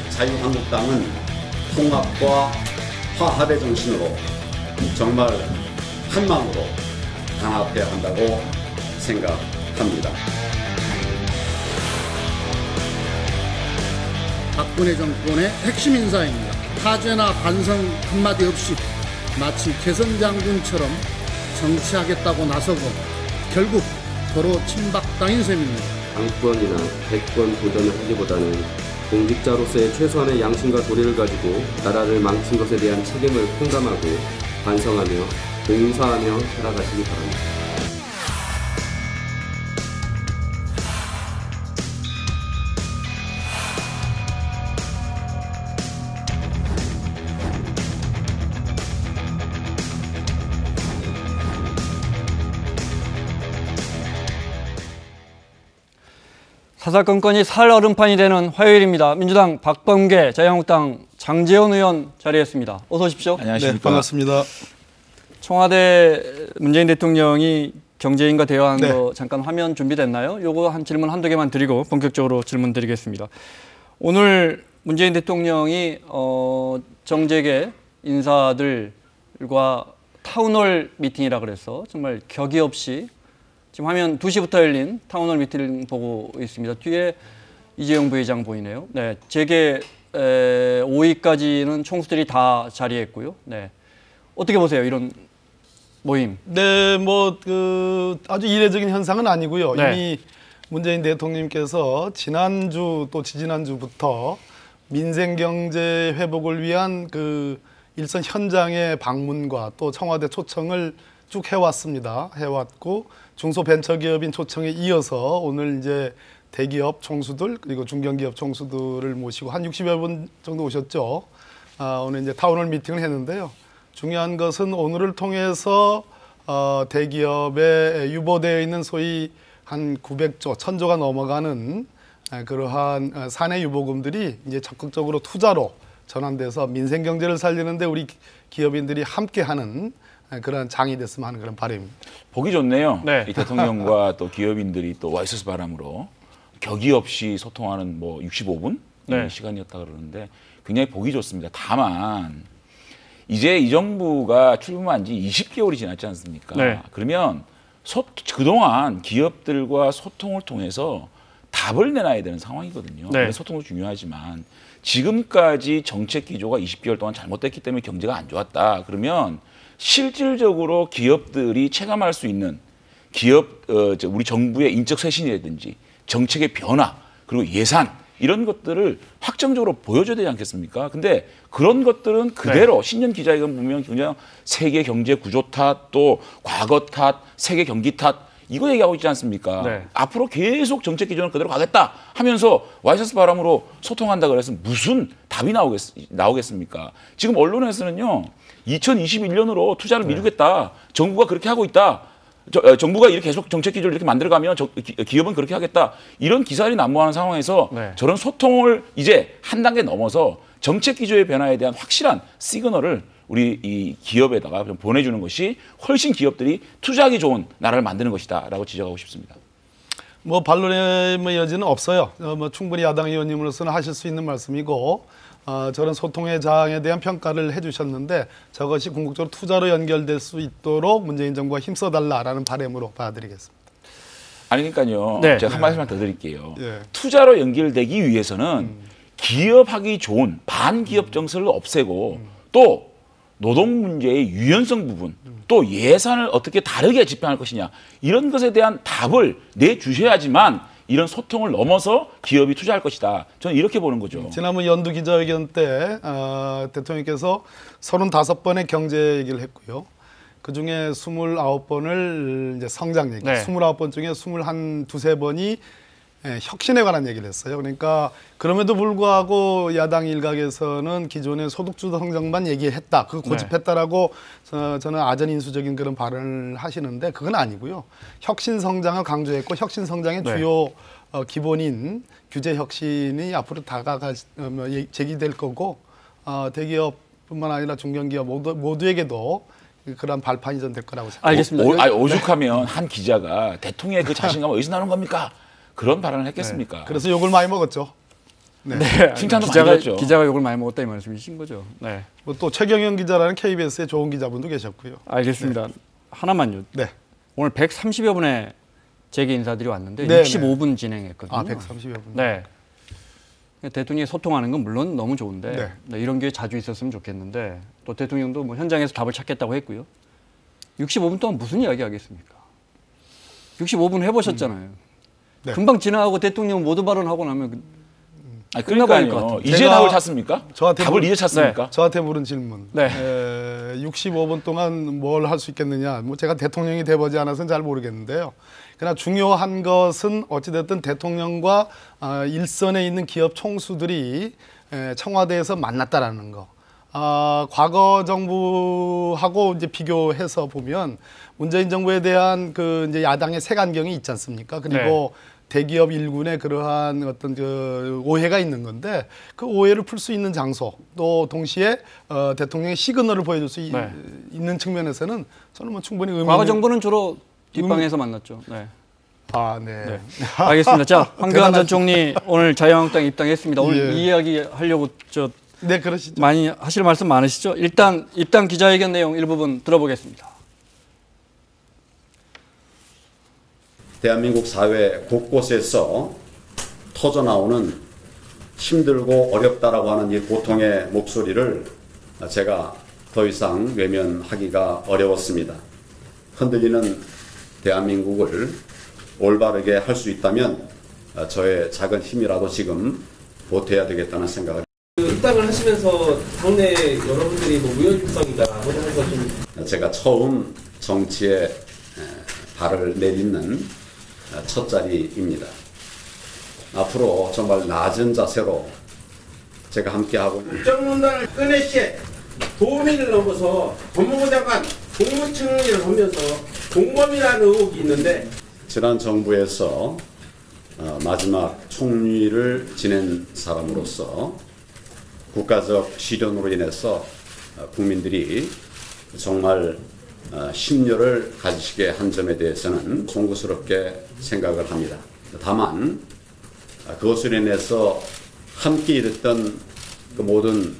자유한국당은 통합과 화합의 정신으로 정말 한 마음으로 단합해야 한다고 생각합니다. 박근혜 정권의 핵심 인사입니다. 타죄나 반성 한마디 없이 마치 개선 장군처럼 정치하겠다고 나서고 결국 도로 친박당인 셈입니다. 당권이나 대권 도전을 하기보다는 공직자로서의 최소한의 양심과 도리를 가지고 나라를 망친 것에 대한 책임을 공감하고 반성하며 봉사하며 살아가시기 바랍니다. 사사건건이 살얼음판이 되는 화요일입니다. 민주당 박범계, 자유한국당 장제원 의원 자리했습니다. 어서 오십시오. 안녕하십니까. 네, 반갑습니다. 청와대 문재인 대통령이 경제인과 대화한 거 잠깐 화면 준비됐나요? 요거 한 질문 한두 개만 드리고 본격적으로 질문 드리겠습니다. 오늘 문재인 대통령이 정재계 인사들과 타운홀 미팅이라 그래서 정말 격의 없이 지금 화면 2시부터 열린 타운홀 미팅을 보고 있습니다. 뒤에 이재용 부회장 보이네요. 네, 재계 5위까지는 총수들이 다 자리했고요. 네, 어떻게 보세요, 이런 모임? 네, 아주 이례적인 현상은 아니고요. 네. 이미 문재인 대통령님께서 지난주 또 지지난주부터 민생 경제 회복을 위한 그 일선 현장의 방문과 또 청와대 초청을 쭉 해왔고 중소벤처기업인 초청에 이어서 오늘 이제 대기업 총수들 그리고 중견기업 총수들을 모시고 한 60여 분 정도 오셨죠. 오늘 이제 타운홀 미팅을 했는데요. 중요한 것은 오늘을 통해서 대기업에 유보되어 있는 소위 한 900조, 1000조가 넘어가는 그러한 사내 유보금들이 이제 적극적으로 투자로 전환돼서 민생 경제를 살리는데 우리 기업인들이 함께하는 그런 장이 됐으면 하는 그런 바람입니다. 보기 좋네요. 네. 이 대통령과 또 기업인들이 또 와 있어서 바람으로 격의 없이 소통하는 65분 네. 시간이었다 그러는데 굉장히 보기 좋습니다. 다만 이제 이 정부가 출범한 지 20개월이 지났지 않습니까? 네. 그러면 그동안 기업들과 소통을 통해서 답을 내놔야 되는 상황이거든요. 네. 소통도 중요하지만 지금까지 정책 기조가 20개월 동안 잘못됐기 때문에 경제가 안 좋았다. 그러면 실질적으로 기업들이 체감할 수 있는 우리 정부의 인적 쇄신이라든지 정책의 변화 그리고 예산 이런 것들을 확정적으로 보여줘야 되지 않겠습니까? 근데 그런 것들은 그대로 신년 기자회견 보면 그냥 세계 경제 구조 탓, 또 과거 탓, 세계 경기 탓 이거 얘기하고 있지 않습니까? 네. 앞으로 계속 정책 기조는 그대로 가겠다 하면서 와이셔츠 바람으로 소통한다 그래서 무슨 답이 나오겠습니까? 지금 언론에서는요. 2021년으로 투자를 미루겠다. 정부가 그렇게 하고 있다. 정부가 이렇게 계속 정책 기조를 이렇게 만들어가면 기업은 그렇게 하겠다. 이런 기사들이 난무하는 상황에서 저런 소통을 이제 한 단계 넘어서 정책 기조의 변화에 대한 확실한 시그널을 우리 이 기업에다가 좀 보내주는 것이 훨씬 기업들이 투자하기 좋은 나라를 만드는 것이다라고 지적하고 싶습니다. 반론의 여지는 없어요. 충분히 야당 의원님으로서는 하실 수 있는 말씀이고 저런 소통의 장에 대한 평가를 해주셨는데 저것이 궁극적으로 투자로 연결될 수 있도록 문재인 정부가 힘써달라라는 바람으로 받아들이겠습니다. 아니 그러니까요. 네. 제가 한 말씀만 더 드릴게요. 네. 투자로 연결되기 위해서는 기업하기 좋은 반기업 정서를 없애고 또 노동 문제의 유연성 부분 또 예산을 어떻게 다르게 집행할 것이냐 이런 것에 대한 답을 내주셔야지만 이런 소통을 넘어서 기업이 투자할 것이다. 저는 이렇게 보는 거죠. 지난번 연두 기자회견 때 대통령께서 35번의 경제 얘기를 했고요. 그중에 29번을 이제 성장 얘기, 29번 중에 21, 2~3번이 혁신에 관한 얘기를 했어요. 그러니까 그럼에도 불구하고 야당 일각에서는 기존의 소득주도 성장만 얘기했다. 그거 고집했다라고 저는 아전인수적인 그런 발언을 하시는데 그건 아니고요. 혁신 성장을 강조했고 혁신 성장의 주요 기본인 규제 혁신이 앞으로 제기될 거고 대기업뿐만 아니라 중견기업 모두에게도 그런 발판이 좀 될 거라고 생각합니다. 알겠습니다. 오죽하면 한 기자가 대통령의 그 자신감을 어디서 나오는 겁니까? 그런 발언을 했겠습니까? 그래서 욕을 많이 먹었죠. 칭찬도 많이 들었죠. 기자가 욕을 많이 먹었다 이 말씀이신 거죠. 네. 뭐 또 최경영 기자라는 KBS의 좋은 기자분도 계셨고요. 알겠습니다. 하나만요. 네. 오늘 130여 분의 재계 인사들이 왔는데 네, 65분 진행했거든요. 130여 분. 네. 대통령이 소통하는 건 물론 너무 좋은데 네. 네, 이런 게 자주 있었으면 좋겠는데 또 대통령도 뭐 현장에서 답을 찾겠다고 했고요. 65분 동안 무슨 이야기 하겠습니까? 65분 해보셨잖아요. 네. 금방 지나가고 대통령 모두 발언하고 나면 끝나버릴 것 그러니까요. 같아요. 이제 제가 답을 찾습니까? 답을 이제 찾습니까? 저한테 물은 질문. 네. 65분 동안 뭘 할 수 있겠느냐. 뭐 제가 대통령이 돼보지 않아서는 잘 모르겠는데요. 그러나 중요한 것은 어찌됐든 대통령과 일선에 있는 기업 총수들이 청와대에서 만났다라는 거. 과거 정부하고 이제 비교해서 보면 문재인 정부에 대한 그 이제 야당의 색안경이 있지 않습니까? 그리고 대기업 일군의 그러한 어떤 그 오해가 있는 건데 그 오해를 풀 수 있는 장소 또 동시에 대통령의 시그널을 보여줄 수 있는 측면에서는 저는 뭐 충분히 의미. 과거 정부는 주로 뒷방에서 만났죠. 네. 네. 알겠습니다. 자, 황교안 전 대단하시다. 총리 오늘 자유한국당 입당했습니다. 오늘 예. 이 이야기 하려고 네, 그러시죠. 많이 하실 말씀 많으시죠? 일단 입당 기자회견 내용 일부분 들어보겠습니다. 대한민국 사회 곳곳에서 터져나오는 힘들고 어렵다라고 하는 이 고통의 목소리를 제가 더 이상 외면하기가 어려웠습니다. 흔들리는 대한민국을 올바르게 할 수 있다면 저의 작은 힘이라도 지금 보태야 되겠다는 생각을. 입당을 하시면서 당내 여러분들이 뭐 무혈육성이다 뭐 해서 좀 제가 처음 정치에 발을 내딛는 첫 자리입니다. 앞으로 정말 낮은 자세로 제가 함께하고 국정농단을 꺼내시에 도민을 넘어서 법무부 장관 국무총리를 하면서 공범이라는 의혹이 있는데 지난 정부에서 마지막 총리를 지낸 사람으로서 국가적 시련으로 인해서 국민들이 정말 심려를 가지시게 한 점에 대해서는 송구스럽게 생각을 합니다. 다만 그것으로 인해서 함께 일했던 그 모든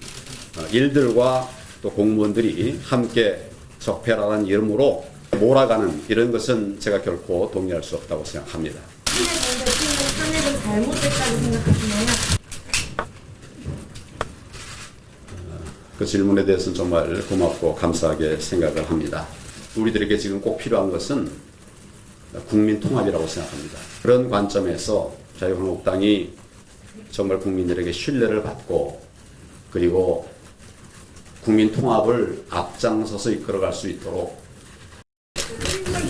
일들과 또 공무원들이 함께 적폐라는 이름으로 몰아가는 이런 것은 제가 결코 동의할 수 없다고 생각합니다. 탄핵은 잘못됐다고 생각하시나요? 그 질문에 대해서는 정말 고맙고 감사하게 생각을 합니다. 우리들에게 지금 꼭 필요한 것은 국민 통합이라고 생각합니다. 그런 관점에서 자유한국당이 정말 국민들에게 신뢰를 받고 그리고 국민 통합을 앞장서서 이끌어갈 수 있도록.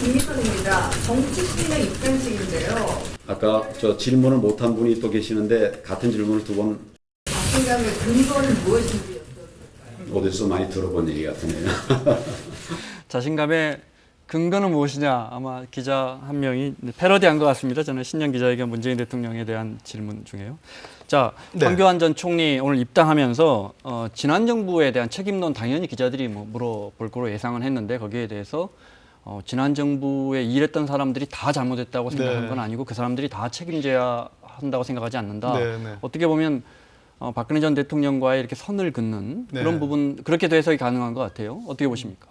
김미선입니다. 정치신의 입당식인데요. 아까 저 질문을 못한 분이 또 계시는데 같은 질문을 두 번. 자신감의 근거는 무엇인지 어디서 많이 들어본 얘기 같으네요. 자신감의 근거는 무엇이냐 아마 기자 한 명이 패러디한 것 같습니다. 저는 신년 기자회견 문재인 대통령에 대한 질문 중에요. 자, 네. 황교안 전 총리 오늘 입당하면서 지난 정부에 대한 책임론 당연히 기자들이 뭐 물어볼 거로 예상은 했는데 거기에 대해서 지난 정부에 일했던 사람들이 다 잘못했다고 생각한 건 아니고 그 사람들이 다 책임져야 한다고 생각하지 않는다. 어떻게 보면 박근혜 전 대통령과의 이렇게 선을 긋는 그런 부분 그렇게 해석이 가능한 것 같아요. 어떻게 보십니까?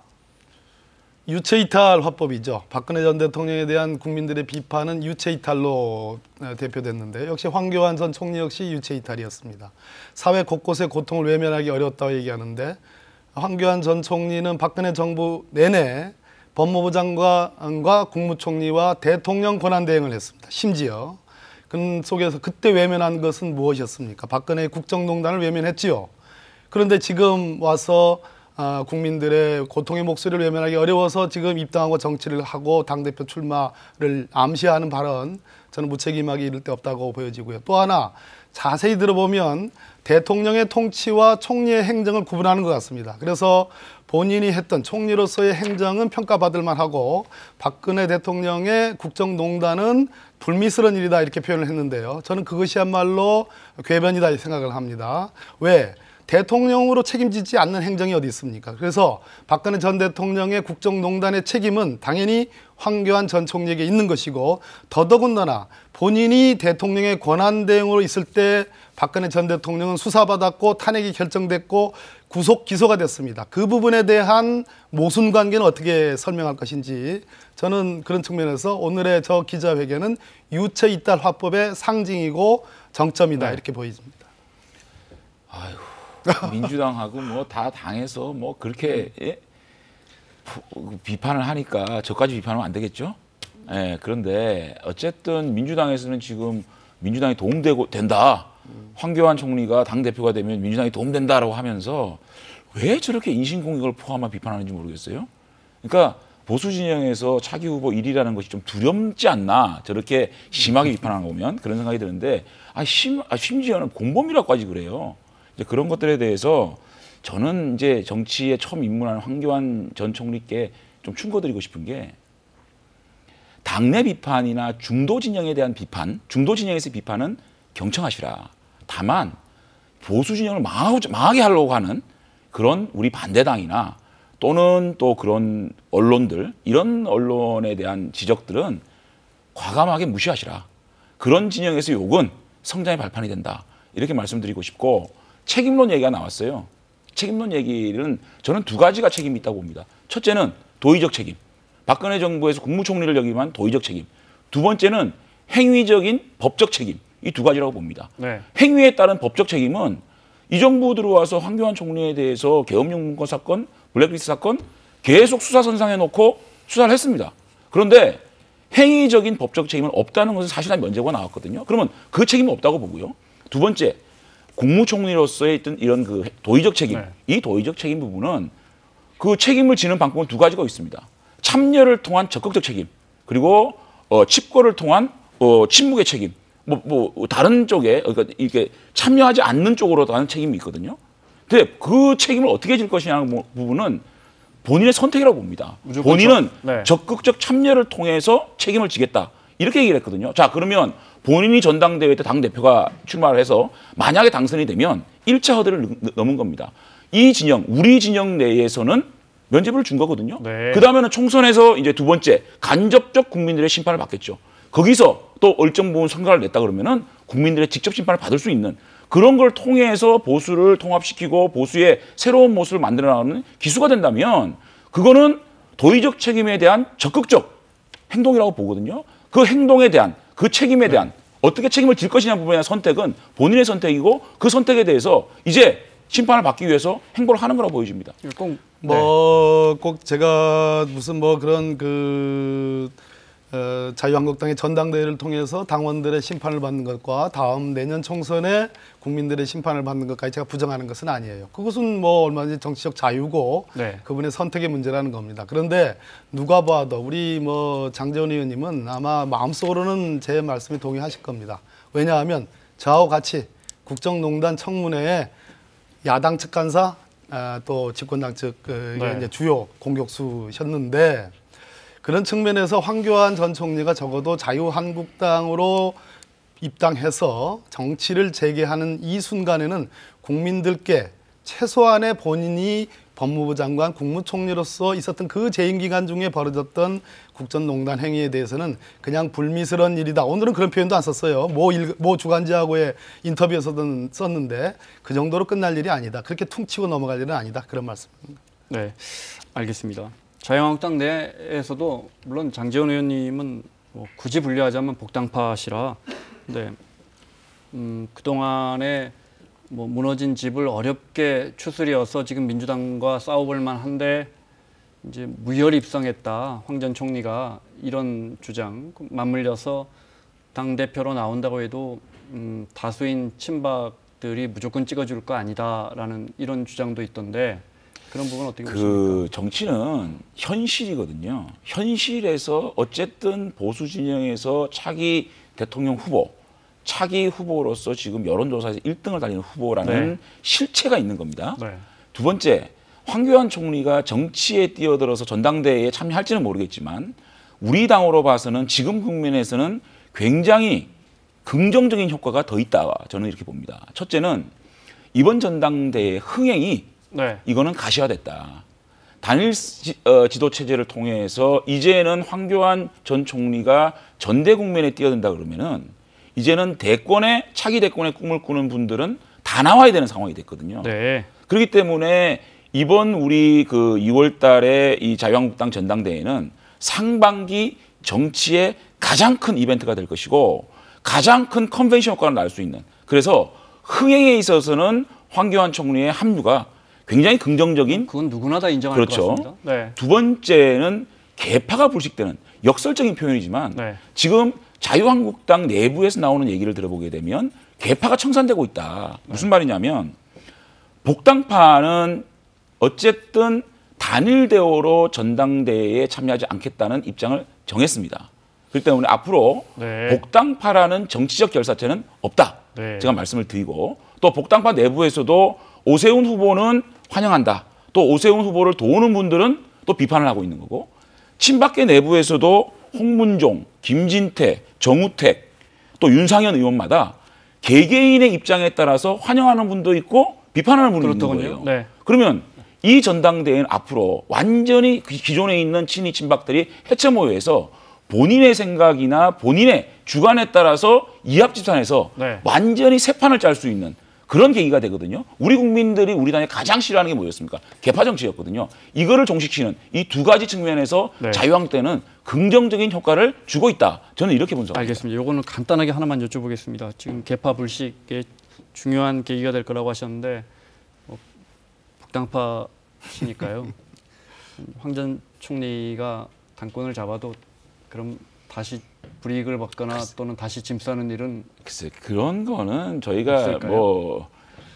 유체이탈 화법이죠. 박근혜 전 대통령에 대한 국민들의 비판은 유체이탈로 대표됐는데 역시 황교안 전 총리 역시 유체이탈이었습니다. 사회 곳곳의 고통을 외면하기 어렵다고 얘기하는데 황교안 전 총리는 박근혜 정부 내내 법무부 장관과 국무총리와 대통령 권한대행을 했습니다. 심지어 그 속에서 그때 외면한 것은 무엇이었습니까? 박근혜 국정농단을 외면했지요. 그런데 지금 와서 국민들의 고통의 목소리를 외면하기 어려워서 지금 입당하고 정치를 하고 당대표 출마를 암시하는 발언, 저는 무책임하게 이를 데 없다고 보여지고요. 또 하나 자세히 들어보면 대통령의 통치와 총리의 행정을 구분하는 것 같습니다. 그래서 본인이 했던 총리로서의 행정은 평가받을 만하고 박근혜 대통령의 국정농단은 불미스러운 일이다 이렇게 표현을 했는데요. 저는 그것이야말로 궤변이다 생각을 합니다. 왜? 대통령으로 책임지지 않는 행정이 어디 있습니까? 그래서 박근혜 전 대통령의 국정농단의 책임은 당연히 황교안 전 총리에게 있는 것이고 더더군다나 본인이 대통령의 권한대행으로 있을 때 박근혜 전 대통령은 수사받았고 탄핵이 결정됐고 구속 기소가 됐습니다. 그 부분에 대한 모순관계는 어떻게 설명할 것인지 저는 그런 측면에서 오늘의 저 기자회견은 유체 이탈 화법의 상징이고 정점이다 이렇게 보입니다. 아유, 민주당하고 뭐 다 당해서 뭐 그렇게 예? 비판을 하니까 저까지 비판하면 안 되겠죠? 예, 그런데 어쨌든 민주당에서는 지금 민주당이 된다. 황교안 총리가 당대표가 되면 민주당이 도움된다라고 하면서 왜 저렇게 인신공격을 포함한 비판하는지 모르겠어요. 그러니까 보수 진영에서 차기 후보 1위라는 것이 좀 두렵지 않나 저렇게 심하게 비판하는 거 보면 그런 생각이 드는데 심지어는 공범이라고까지 그래요. 이제 그런 것들에 대해서 저는 이제 정치에 처음 입문한 황교안 전 총리께 좀 충고드리고 싶은 게 당내 비판이나 중도 진영에 대한 비판, 중도 진영에서의 비판은 경청하시라. 다만 보수 진영을 망하게 하려고 하는 그런 우리 반대당이나 또는 또 그런 언론들, 이런 언론에 대한 지적들은 과감하게 무시하시라. 그런 진영에서 욕은 성장의 발판이 된다. 이렇게 말씀드리고 싶고 책임론 얘기가 나왔어요. 책임론 얘기는 저는 두 가지가 책임이 있다고 봅니다. 첫째는 도의적 책임. 박근혜 정부에서 국무총리를 역임한 도의적 책임. 두 번째는 행위적인 법적 책임. 이 두 가지라고 봅니다. 네. 행위에 따른 법적 책임은 이 정부 들어와서 황교안 총리에 대해서 계엄령 문건 사건, 블랙리스트 사건 계속 수사선상에 놓고 수사를 했습니다. 그런데 행위적인 법적 책임은 없다는 것은 사실상 면제부가 나왔거든요. 그러면 그 책임은 없다고 보고요. 두 번째, 국무총리로서의 있던 이런 그 도의적 책임, 네. 이 도의적 책임 부분은 그 책임을 지는 방법은 두 가지가 있습니다. 참여를 통한 적극적 책임, 그리고 칩거를 통한 침묵의 책임. 다른 쪽에 그러니까 이게 참여하지 않는 쪽으로 하는 책임이 있거든요. 근데 그 책임을 어떻게 질 것이냐는 부분은 본인의 선택이라고 봅니다. 본인은 네. 적극적 참여를 통해서 책임을 지겠다. 이렇게 얘기를 했거든요. 자, 그러면 본인이 전당대회 때 당대표가 출마를 해서 만약에 당선이 되면 1차 허들을 넘은 겁니다. 이 진영, 우리 진영 내에서는 면죄부를 준 거거든요. 네. 그 다음에는 총선에서 이제 두 번째 간접적 국민들의 심판을 받겠죠. 거기서 또 일정 부분 성과를 냈다 그러면은 국민들의 직접 심판을 받을 수 있는 그런 걸 통해서 보수를 통합시키고 보수의 새로운 모습을 만들어 나가는 기수가 된다면 그거는 도의적 책임에 대한 적극적 행동이라고 보거든요. 그 행동에 대한 그 책임에 대한 어떻게 책임을 질 것이냐 부분에 대한 선택은 본인의 선택이고 그 선택에 대해서 이제 심판을 받기 위해서 행보를 하는 거라고 보여집니다. 꼭 제가 무슨 그런 자유한국당의 전당대회를 통해서 당원들의 심판을 받는 것과 다음 내년 총선에 국민들의 심판을 받는 것까지 제가 부정하는 것은 아니에요. 그것은 얼마든지 정치적 자유고 네. 그분의 선택의 문제라는 겁니다. 그런데 누가 봐도 우리 장제원 의원님은 아마 마음속으로는 제 말씀에 동의하실 겁니다. 왜냐하면 저하고 같이 국정농단 청문회에 야당 측 간사 또 집권당 측 네. 이제 주요 공격수셨는데 그런 측면에서 황교안 전 총리가 적어도 자유한국당으로 입당해서 정치를 재개하는 이 순간에는 국민들께 최소한의 본인이 법무부 장관, 국무총리로서 있었던 그 재임 기간 중에 벌어졌던 국정농단 행위에 대해서는 그냥 불미스러운 일이다. 오늘은 그런 표현도 안 썼어요. 모 주간지하고의 인터뷰에서도 썼는데 그 정도로 끝날 일이 아니다. 그렇게 퉁치고 넘어갈 일은 아니다. 그런 말씀입니다. 네, 알겠습니다. 자유한국당 내에서도 물론 장제원 의원님은 굳이 분류하자면 복당파시라 근데 그동안에 무너진 집을 어렵게 추스려서 지금 민주당과 싸워볼 만한데 이제 무혈 입성했다. 황 전 총리가 이런 주장 맞물려서 당대표로 나온다고 해도 다수인 친박들이 무조건 찍어줄 거 아니다라는 이런 주장도 있던데 그런 부분 어떻게 보십니까? 정치는 현실이거든요. 현실에서 어쨌든 보수 진영에서 차기 대통령 후보, 차기 후보로서 지금 여론조사에서 1등을 달리는 후보라는 네. 실체가 있는 겁니다. 네. 두 번째, 황교안 총리가 정치에 뛰어들어서 전당대회에 참여할지는 모르겠지만 우리 당으로 봐서는 지금 국면에서는 굉장히 긍정적인 효과가 더 있다. 저는 이렇게 봅니다. 첫째는 이번 전당대회 흥행이 네. 이거는 가시화됐다. 단일 지도 체제를 통해서 이제는 황교안 전 총리가 전대 국면에 뛰어든다 그러면은 이제는 차기 대권의 꿈을 꾸는 분들은 다 나와야 되는 상황이 됐거든요. 네. 그렇기 때문에 이번 우리 그 2월 달에 이 자유한국당 전당대회는 상반기 정치의 가장 큰 이벤트가 될 것이고 가장 큰 컨벤션 효과를 날 수 있는, 그래서 흥행에 있어서는 황교안 총리의 합류가 굉장히 긍정적인, 그건 누구나 다 인정할 그렇죠. 것 같습니다. 네. 두 번째는 개파가 불식되는 역설적인 표현이지만 네. 지금 자유한국당 내부에서 나오는 얘기를 들어보게 되면 개파가 청산되고 있다. 무슨 말이냐면 복당파는 어쨌든 단일 대우로 전당대회에 참여하지 않겠다는 입장을 정했습니다. 그렇기 때문에 앞으로 네. 복당파라는 정치적 결사체는 없다. 네. 제가 말씀을 드리고, 또 복당파 내부에서도 오세훈 후보는 환영한다. 또 오세훈 후보를 도우는 분들은 또 비판을 하고 있는 거고, 친박계 내부에서도 홍문종, 김진태, 정우택, 또 윤상현 의원마다 개개인의 입장에 따라서 환영하는 분도 있고 비판하는 분도 있는 거예요. 네. 그러면 이 전당대회는 앞으로 완전히 기존에 있는 친이 친박들이 해체 모여서 본인의 생각이나 본인의 주관에 따라서 이합집산해서 네. 완전히 새 판을 짤 수 있는 그런 계기가 되거든요. 우리 국민들이 우리 당에 가장 싫어하는 게 뭐였습니까? 개파 정치였거든요. 이거를 종식시키는 이 두 가지 측면에서 네. 자유한국당은 긍정적인 효과를 주고 있다. 저는 이렇게 분석합니다. 알겠습니다. 이거는 간단하게 하나만 여쭤보겠습니다. 지금 개파 불식의 중요한 계기가 될 거라고 하셨는데 북당파시니까요. 황 전 총리가 당권을 잡아도 그럼 다시 불이익을 받거나 또는 다시 짐 싸는 일은 글쎄 그런 거는 저희가 없을까요? 뭐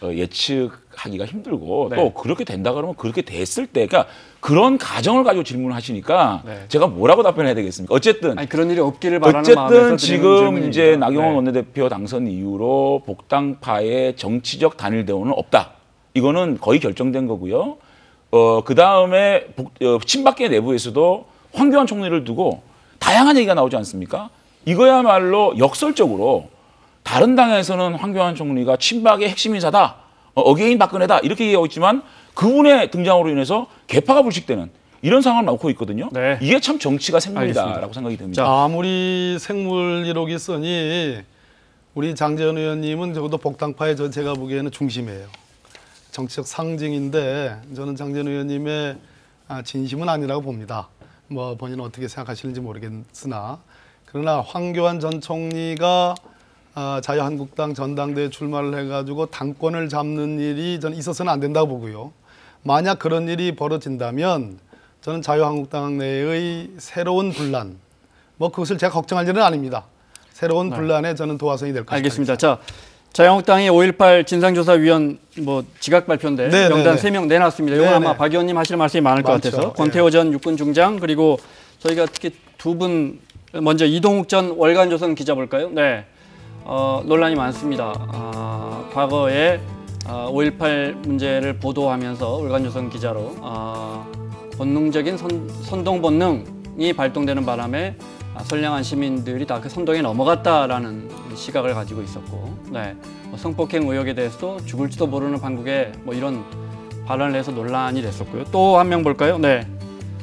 예측하기가 힘들고 네. 또 그렇게 된다 그러면 그렇게 됐을 때, 그러니까 그런 가정을 가지고 질문을 하시니까 네. 제가 뭐라고 답변해야 되겠습니까? 어쨌든 아니, 그런 일이 없기를 바라는 마음에서 어쨌든 지금 질문입니다. 이제 나경원 네. 원내대표 당선 이후로 복당파의 정치적 단일 대우는 없다. 이거는 거의 결정된 거고요. 그 다음에 친박계 내부에서도 황교안 총리를 두고 다양한 얘기가 나오지 않습니까? 이거야말로 역설적으로 다른 당에서는 황교안 총리가 친박의 핵심 인사다, 어게인 박근혜다 이렇게 얘기하고 있지만 그분의 등장으로 인해서 개파가 불식되는 이런 상황을 낳고 있거든요. 네. 이게 참 정치가 생물이다라고 알겠습니다. 생각이 듭니다. 아무리 생물 이록이 있으니 우리 장재현 의원님은 적어도 복당파의 제가 보기에는 중심이에요. 정치적 상징인데 저는 장재현 의원님의 진심은 아니라고 봅니다. 뭐 본인은 어떻게 생각하시는지 모르겠으나, 그러나 황교안 전 총리가 자유한국당 전당대회 출마를 해가지고 당권을 잡는 일이 저는 있어서는 안 된다고 보고요. 만약 그런 일이 벌어진다면 저는 자유한국당 내의 새로운 분란, 뭐 그것을 제가 걱정할 일은 아닙니다. 새로운 분란에 저는 도화선이 될 것입니다. 알겠습니다. 자, 자유한국당이 5.18 진상조사위원 뭐 지각 발표인데 네, 명단 네, 3명 내놨습니다. 이건 네, 아마 네. 박 의원님 하실 말씀이 많을 것 많죠. 같아서 권태호 전 육군 중장, 그리고 저희가 특히 두 분, 먼저 이동욱 전 월간조선 기자 볼까요? 네, 논란이 많습니다. 과거에 5.18 문제를 보도하면서 월간조선 기자로 본능적인 선동 본능이 발동되는 바람에 선량한 시민들이 다 그 선동에 넘어갔다라는 시각을 가지고 있었고, 네, 성폭행 의혹에 대해서도 죽을지도 모르는 판국에 뭐 이런 발언을 해서 논란이 됐었고요. 또 한 명 볼까요? 네,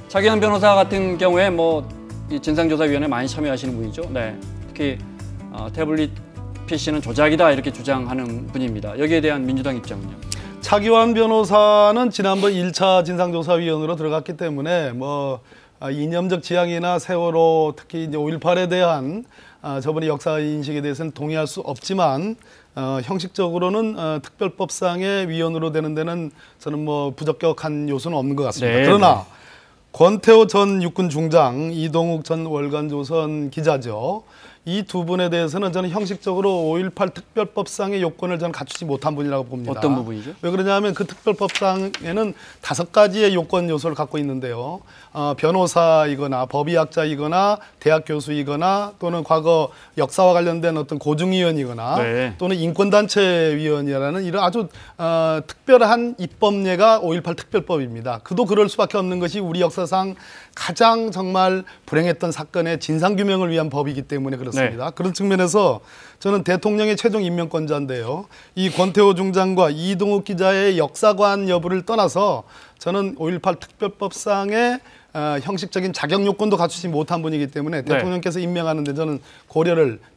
차기현 변호사 같은 경우에 뭐 이 진상조사위원회 많이 참여하시는 분이죠. 네, 특히 태블릿 PC는 조작이다 이렇게 주장하는 분입니다. 여기에 대한 민주당 입장은요? 차기환 변호사는 지난번 1차 진상조사위원으로 들어갔기 때문에 뭐 이념적 지향이나 세월호, 특히 이제 5.18에 대한 저번의 역사 인식에 대해서는 동의할 수 없지만 형식적으로는 특별법상의 위원으로 되는 데는 저는 뭐 부적격한 요소는 없는 것 같습니다. 네, 그러나 권태호 전 육군 중장, 이동욱 전 월간조선 기자죠. 이 두 분에 대해서는 저는 형식적으로 5.18 특별법상의 요건을 저는 갖추지 못한 분이라고 봅니다. 어떤 부분이죠? 왜 그러냐면 그 특별법상에는 5가지의 요건 요소를 갖고 있는데요. 변호사이거나 법의학자이거나 대학 교수이거나 또는 과거 역사와 관련된 어떤 고증위원이거나 네. 또는 인권단체위원이라는 이런 아주 특별한 입법례가 5.18 특별법입니다. 그도 그럴 수밖에 없는 것이 우리 역사상 가장 정말 불행했던 사건의 진상규명을 위한 법이기 때문에 그렇습니다. 있었습니다. 그런 측면에서 저는 대통령의 최종 임명권자인데요. 이 권태호 중장과 이동욱 기자의 역사관 여부를 떠나서 저는 5.18 특별법상의 형식적인 자격 요건도 갖추지 못한 분이기 때문에 대통령께서 임명하는데 저는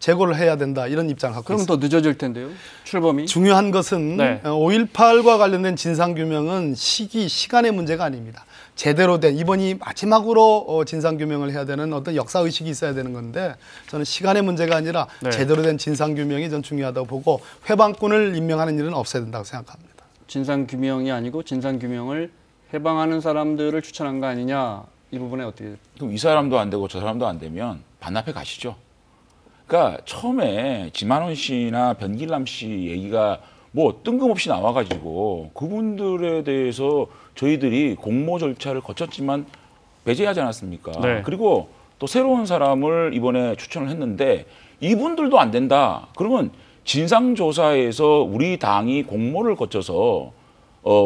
재고를 해야 된다 이런 입장을 갖고 있습니다. 그럼 더 늦어질 텐데요. 출범이. 중요한 것은 5.18과 관련된 진상규명은 시간의 문제가 아닙니다. 제대로 된 이번이 마지막으로 진상규명을 해야 되는 어떤 역사의식이 있어야 되는 건데 저는 시간의 문제가 아니라 제대로 된 진상규명이 전 중요하다고 보고 회방꾼을 임명하는 일은 없어야 된다고 생각합니다. 진상규명이 아니고 진상규명을 해방하는 사람들을 추천한 거 아니냐 이 부분에 어떻게? 그럼 이 사람도 안 되고 저 사람도 안 되면 반납해 가시죠. 그러니까 처음에 지만원 씨나 변길남 씨 얘기가 뭐 뜬금없이 나와가지고 그분들에 대해서 저희들이 공모 절차를 거쳤지만 배제하지 않았습니까? 그리고 또 새로운 사람을 이번에 추천을 했는데 이분들도 안 된다. 그러면 진상조사에서 우리 당이 공모를 거쳐서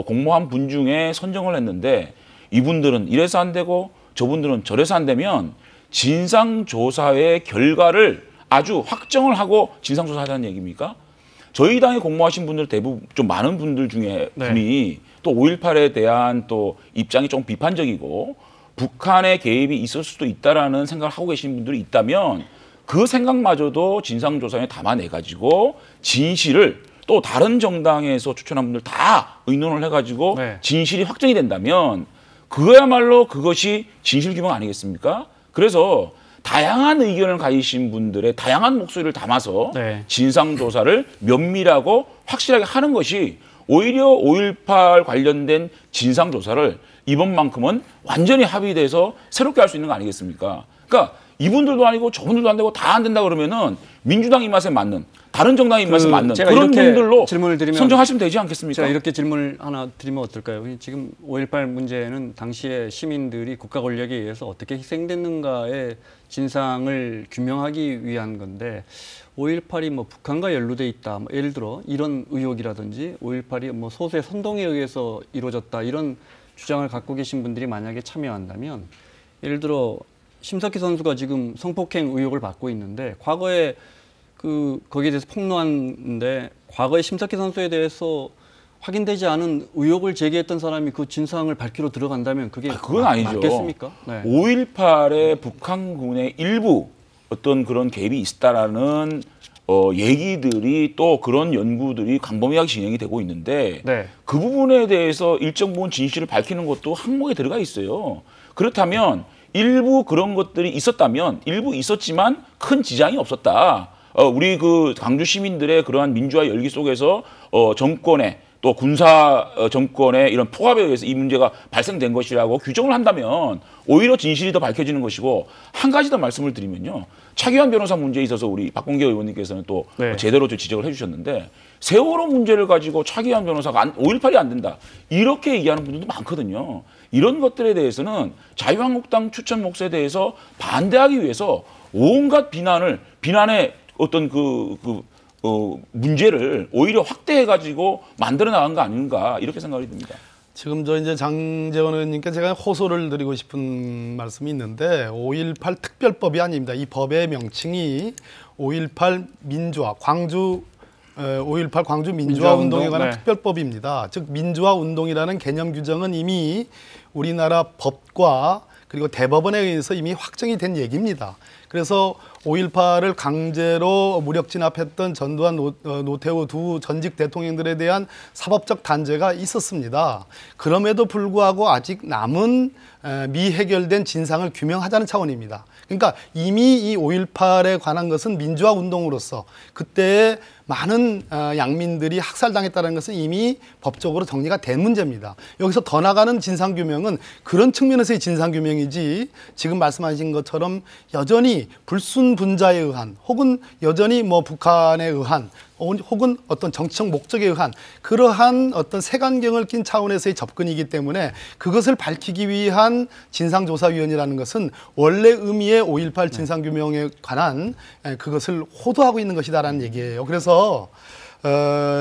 공모한 분 중에 선정을 했는데 이분들은 이래서 안 되고 저분들은 저래서 안 되면 진상조사의 결과를 아주 확정을 하고 진상조사하자는 얘기입니까? 저희 당에 공모하신 분들 대부분 좀 많은 분들 중에 분이 또 5.18에 대한 또 입장이 좀 비판적이고 북한의 개입이 있을 수도 있다라는 생각을 하고 계신 분들이 있다면 그 생각마저도 진상조사에 담아내가지고 진실을 또 다른 정당에서 추천한 분들 다 의논을 해가지고 진실이 확정이 된다면 그야말로 그것이 진실규명 아니겠습니까? 그래서 다양한 의견을 가지신 분들의 다양한 목소리를 담아서 진상조사를 면밀하고 확실하게 하는 것이 오히려 5.18 관련된 진상조사를 이번만큼은 완전히 합의돼서 새롭게 할 수 있는 거 아니겠습니까? 그러니까 이분들도 아니고 저분들도 안 되고 다 안 된다 그러면은 민주당 입맛에 맞는 다른 정당 입맛에 맞는 그런 분들로 질문을 드리면 선정하시면 되지 않겠습니까? 제가 이렇게 질문을 하나 드리면 어떨까요? 지금 5.18 문제는 당시에 시민들이 국가 권력에 의해서 어떻게 희생됐는가의 진상을 규명하기 위한 건데 5.18이 뭐 북한과 연루돼 있다. 뭐 예를 들어 이런 의혹이라든지 5.18이 뭐 소수의 선동에 의해서 이루어졌다. 이런 주장을 갖고 계신 분들이 만약에 참여한다면 예를 들어 심석희 선수가 지금 성폭행 의혹을 받고 있는데 과거에 거기에 대해서 폭로하는데 과거에 심석희 선수에 대해서 확인되지 않은 의혹을 제기했던 사람이 그 진상을 밝히러 들어간다면 그건 아니죠. 맞겠습니까? 5.18에 북한군의 일부 어떤 그런 개입이 있다라는 얘기들이 또 그런 연구들이 광범위하게 진행이 되고 있는데 그 부분에 대해서 일정 부분 진실을 밝히는 것도 항목에 들어가 있어요. 그렇다면 일부 그런 것들이 있었다면 일부 있었지만 큰 지장이 없었다. 우리 그 광주 시민들의 그러한 민주화 열기 속에서 정권의 또 군사 정권의 이런 포갑에 의해서 이 문제가 발생된 것이라고 규정을 한다면 오히려 진실이 더 밝혀지는 것이고 한 가지 더 말씀을 드리면요. 차기환 변호사 문제에 있어서 우리 박범계 의원님께서는 또 제대로 지적을 해주셨는데 세월호 문제를 가지고 차기환 변호사가 5.18이 안 된다. 이렇게 얘기하는 분들도 많거든요. 이런 것들에 대해서는 자유한국당 추천 몫에 대해서 반대하기 위해서 온갖 비난의 어떤 문제를 오히려 확대해가지고 만들어 나간 거 아닌가 이렇게 생각이 듭니다. 지금 이제 장제원 의원님께 제가 호소를 드리고 싶은 말씀이 있는데 5.18 특별법이 아닙니다. 이 법의 명칭이 5.18 민주화 5.18 광주 민주화 운동에 관한 특별법입니다. 즉 민주화 운동이라는 개념 규정은 이미 우리나라 법과 그리고 대법원에 의해서 이미 확정이 된 얘기입니다. 그래서 5.18을 강제로 무력 진압했던 전두환, 노태우 두 전직 대통령들에 대한 사법적 단죄가 있었습니다. 그럼에도 불구하고 아직 남은 미해결된 진상을 규명하자는 차원입니다. 그러니까 이미 이 5.18에 관한 것은 민주화 운동으로서 그때의 많은 양민들이 학살당했다는 것은 이미 법적으로 정리가 된 문제입니다. 여기서 더 나가는 진상규명은 그런 측면에서의 진상규명이지 지금 말씀하신 것처럼 여전히 불순분자에 의한 혹은 여전히 뭐 북한에 의한 혹은 어떤 정치적 목적에 의한 그러한 어떤 색안경을 낀 차원에서의 접근이기 때문에 그것을 밝히기 위한 진상조사위원회라는 것은 원래 의미의 5.18 진상규명에 관한 그것을 호도하고 있는 것이다라는 얘기예요. 그래서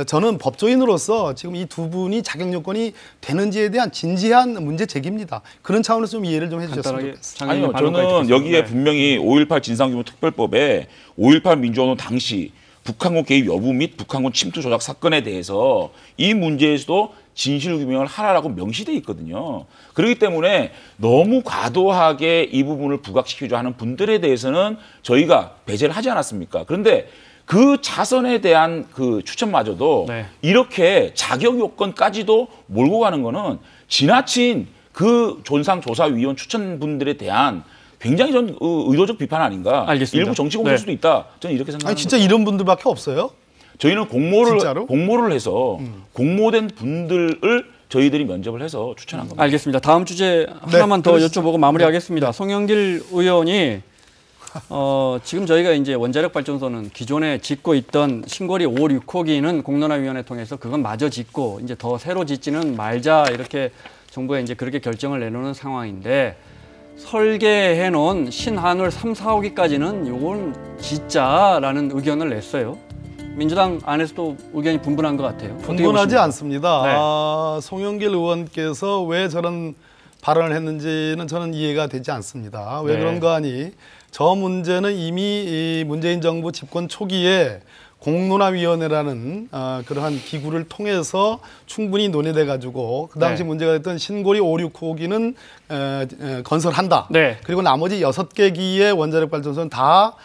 저는 법조인으로서 지금 이 두 분이 자격 요건이 되는지에 대한 진지한 문제 제기입니다. 그런 차원에서 좀 이해를 좀 해주셨으면 좋겠습니다. 아니요, 저는 여기에 분명히 5.18 진상규명 특별법에 5.18 민주화운동 당시 북한군 개입 여부 및 북한군 침투 조작 사건에 대해서 이 문제에서도 진실규명을 하라라고 명시돼 있거든요. 그렇기 때문에 너무 과도하게 이 부분을 부각시키려 하는 분들에 대해서는 저희가 배제를 하지 않았습니까? 그런데 그 자선에 대한 그 추천마저도 네. 이렇게 자격 요건까지도 몰고 가는 거는 지나친 그 존상조사위원 추천분들에 대한 굉장히 전 의도적 비판 아닌가. 알겠습니다. 일부 정치 공세일 수도 있다. 저는 이렇게 생각합니다. 아니 진짜 이런 분들밖에 없어요? 저희는 공모를 해서 공모된 분들을 저희들이 면접을 해서 추천한 겁니다. 알겠습니다. 다음 주제 하나만 더 여쭤보고 마무리하겠습니다. 송영길 의원이 지금 저희가 이제 원자력 발전소는 기존에 짓고 있던 신고리 5, 6호기는 공론화위원회 통해서 그건 마저 짓고 이제 더 새로 짓지는 말자 이렇게 정부가 이제 그렇게 결정을 내놓는 상황인데 설계해 놓은 신한울 3, 4호기까지는 요건 짓자라는 의견을 냈어요. 민주당 안에서도 의견이 분분한 것 같아요. 분분하지 않습니다. 네. 송영길 의원께서 왜 저런 발언을 했는지는 저는 이해가 되지 않습니다. 왜 네. 그런가 하니 저 문제는 이미 이 문재인 정부 집권 초기에 공론화위원회라는 그러한 기구를 통해서 충분히 논의돼 가지고 그 당시 네. 문제가 됐던 신고리 5, 6호기는 건설한다. 네. 그리고 나머지 6개 기의 원자력 발전소는 다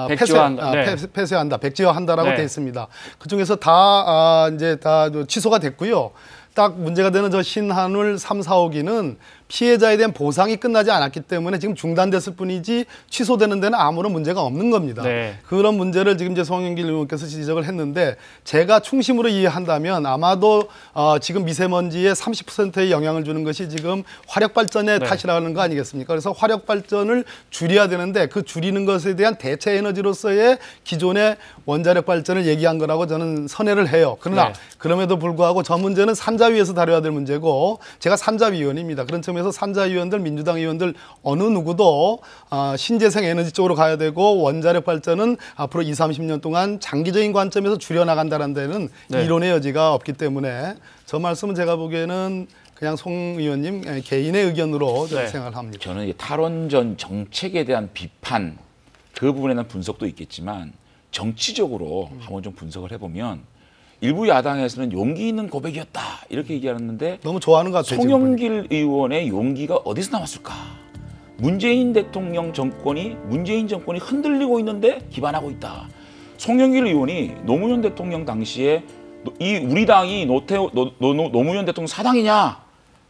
백지화한다. 폐쇄한다. 백지화한다라고 네. 돼 있습니다. 그 중에서 다 이제 다 취소가 됐고요. 딱 문제가 되는 저 신한울 3, 4호기는 피해자에 대한 보상이 끝나지 않았기 때문에 지금 중단됐을 뿐이지 취소되는 데는 아무런 문제가 없는 겁니다. 네. 그런 문제를 지금 이제 송영길 의원께서 지적을 했는데 제가 충심으로 이해한다면 아마도 지금 미세먼지에 30%의 영향을 주는 것이 지금 화력발전의 네. 탓이라는 거 아니겠습니까? 그래서 화력발전을 줄여야 되는데 그 줄이는 것에 대한 대체 에너지로서의 기존의 원자력 발전을 얘기한 거라고 저는 선회를 해요. 그러나 네. 그럼에도 불구하고 저 문제는 산자위에서 다뤄야 될 문제고 제가 산자위원입니다. 그런 점에서 산자위원들, 민주당 의원들 어느 누구도 신재생 에너지 쪽으로 가야 되고 원자력 발전은 앞으로 20, 30년 동안 장기적인 관점에서 줄여나간다는 데는 네. 이론의 여지가 없기 때문에 저 말씀은 제가 보기에는 그냥 송 의원님 개인의 의견으로 네. 생각을 합니다. 저는 이 탈원전 정책에 대한 비판 그 부분에 대한 분석도 있겠지만 정치적으로 한번 좀 분석을 해보면 일부 야당에서는 용기 있는 고백이었다 이렇게 얘기하는데 너무 좋아하는 것 같아요. 송영길 의원의 용기가 어디서 나왔을까? 문재인 정권이 흔들리고 있는데 기반하고 있다. 송영길 의원이 노무현 대통령 당시에 이 우리 당이 노무현 대통령 사당이냐?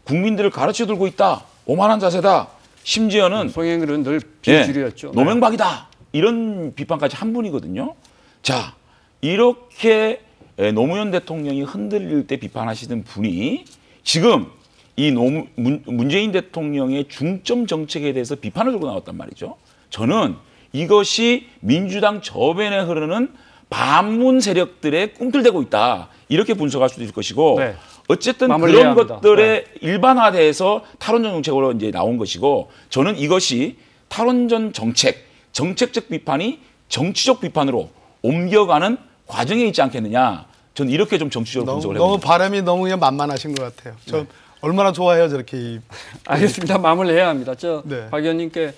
국민들을 가르쳐 들고 있다. 오만한 자세다. 심지어는 송영길은 늘 비주류였죠. 노명박이다. 이런 비판까지 한 분이거든요. 자, 이렇게 노무현 대통령이 흔들릴 때 비판하시던 분이 지금 이 문재인 대통령의 중점 정책에 대해서 비판을 들고 나왔단 말이죠. 저는 이것이 민주당 저변에 흐르는 반문 세력들의 꿈틀대고 있다. 이렇게 분석할 수도 있을 것이고 네. 어쨌든 마무리해야 그런 합니다. 것들의 일반화돼서 탈원전 정책으로 이제 나온 것이고 저는 이것이 탈원전 정책적 비판이 정치적 비판으로 옮겨가는 과정에 있지 않겠느냐. 저는 이렇게 좀 정치적으로 분석을 해봅니다. 너무 바람이 너무 그냥 만만하신 것 같아요. 저 얼마나 좋아해요 저렇게. 알겠습니다. 마무리해야 합니다. 네. 박 의원님께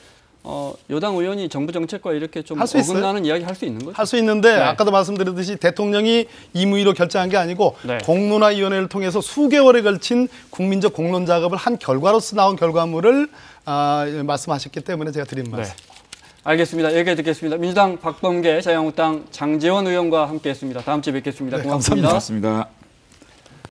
여당 의원이 정부 정책과 이렇게 좀 할수 있어요? 어긋나는 이야기 할 수 있는 거죠? 할 수 있는데 네. 아까도 말씀드렸듯이 대통령이 임의로 결정한 게 아니고 네. 공론화위원회를 통해서 수개월에 걸친 국민적 공론 작업을 한 결과로서 나온 결과물을 말씀하셨기 때문에 제가 드린 말씀. 네. 알겠습니다. 여기까지 듣겠습니다. 민주당 박범계, 자유한국당 장제원 의원과 함께했습니다. 다음 주에 뵙겠습니다. 네, 고맙습니다. 고맙습니다.